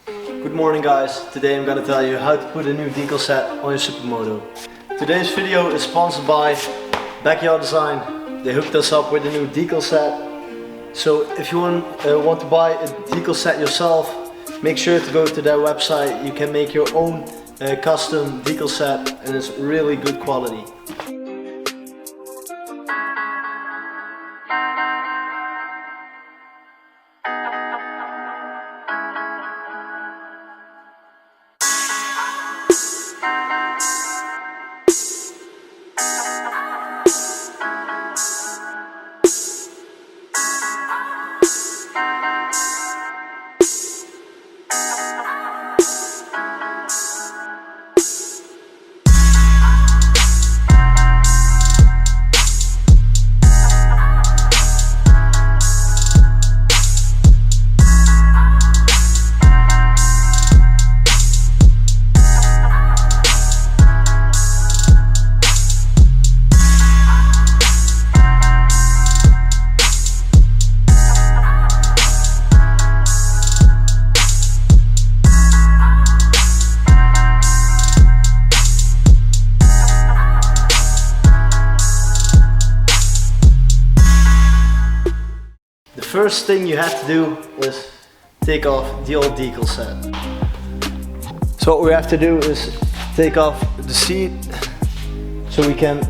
Good morning guys, today I'm gonna tell you how to put a new decal set on your Supermoto. Today's video is sponsored by Backyard Design. They hooked us up with a new decal set. So if you want to buy a decal set yourself, make sure to go to their website. You can make your own custom decal set and it's really good quality. The first thing you have to do is take off the old decal set. So what we have to do is take off the seat so we can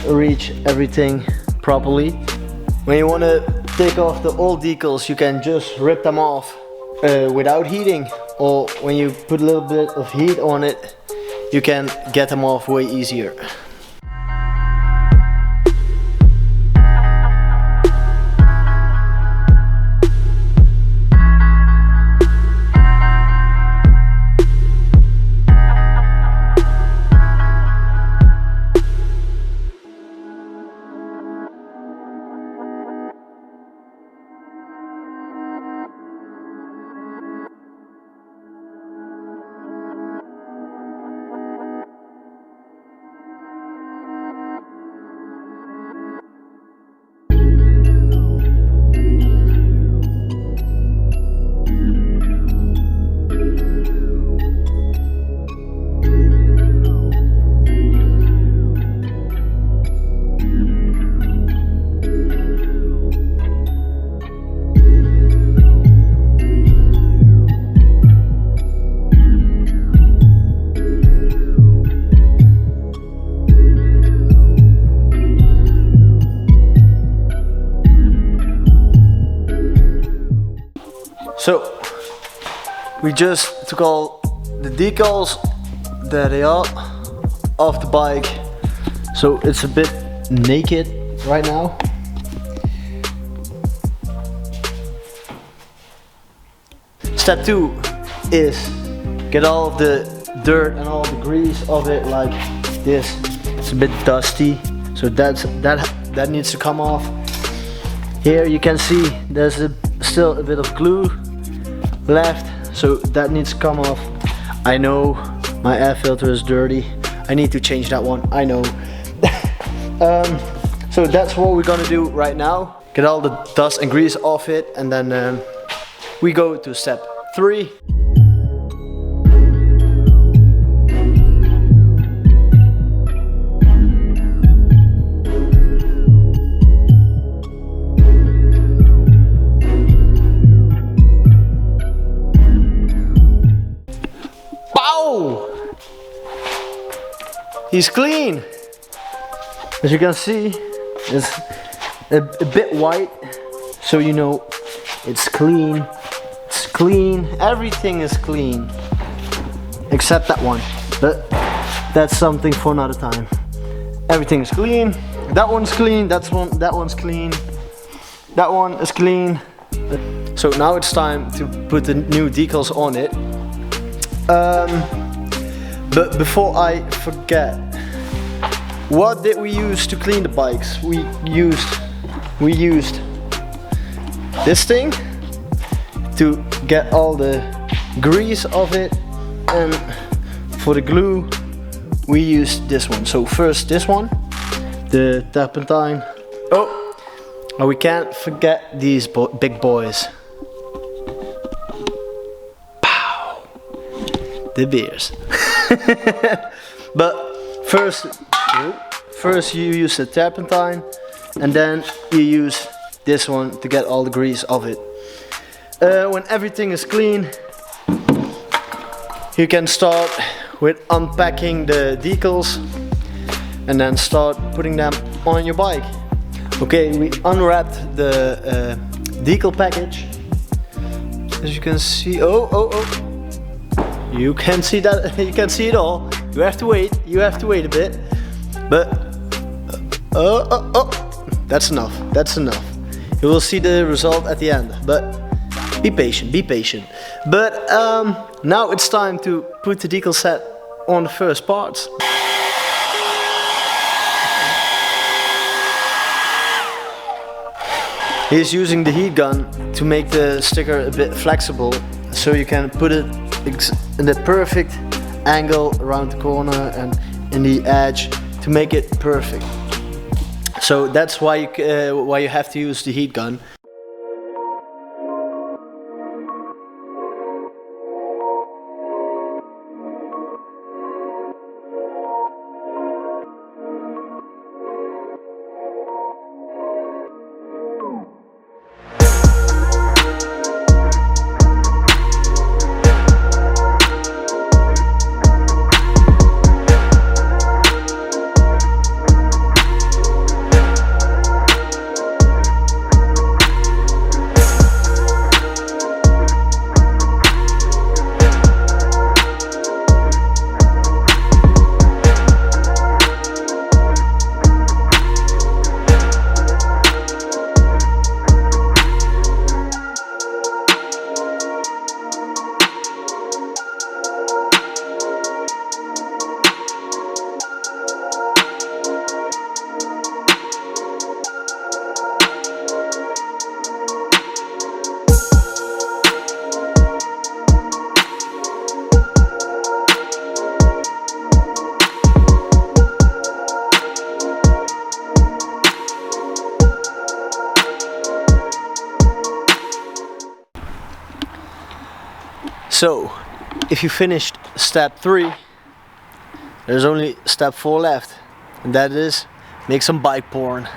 reach everything properly. When you want to take off the old decals, you can just rip them off without heating, or when you put a little bit of heat on it, you can get them off way easier. So we just took all the decals, there they are, off the bike. So it's a bit naked right now. Step 2 is get all of the dirt and all the grease of it like this. It's a bit dusty, so that needs to come off. Here you can see there's still a bit of glue left, so that needs to come off. I know my air filter is dirty, I need to change that one, I know. So that's what we're gonna do right now. Get all the dust and grease off it, and then we go to step 3. He's clean. As you can see, it's a bit white, so you know it's clean. It's clean. Everything is clean, except that one. But that's something for another time. Everything is clean. That one's clean. That one's clean. That one is clean. So now it's time to put the new decals on it. But before I forget, what did we use to clean the bikes? We used this thing to get all the grease of it, and for the glue we used this one. So first this one, the turpentine. Oh, and we can't forget these big boys. Pow! the beers. But first you use the turpentine, and then you use this one to get all the grease off it. When everything is clean, you can start with unpacking the decals and then start putting them on your bike. Okay, we unwrapped the decal package. As you can see, you can see that, you can see it all. You have to wait a bit, but that's enough, You will see the result at the end, but be patient. But now it's time to put the decal set on the first parts. He's using the heat gun to make the sticker a bit flexible, so you can put it in the perfect angle around the corner and in the edge to make it perfect. So that's why you have to use the heat gun. So, if you finished step 3, there's only step 4 left, and that is make some bike porn.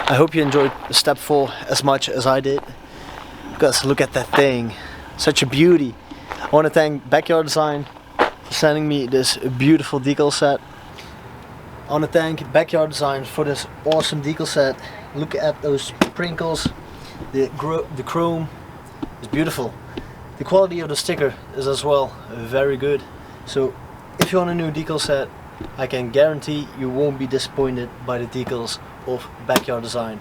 I hope you enjoyed step 4 as much as I did, because look at that thing, such a beauty. I want to thank Backyard Design for sending me this beautiful decal set. I want to thank Backyard Design for this awesome decal set. Look at those sprinkles, the chrome is beautiful. The quality of the sticker is as well very good. So if you want a new decal set, I can guarantee you won't be disappointed by the decals of Backyard Design.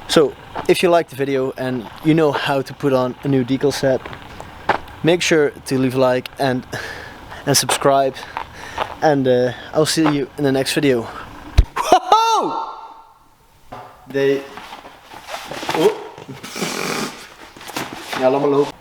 So if you liked the video and you know how to put on a new decal set, make sure to leave a like and subscribe, and I'll see you in the next video. Whoa! Ja, laat maar lopen.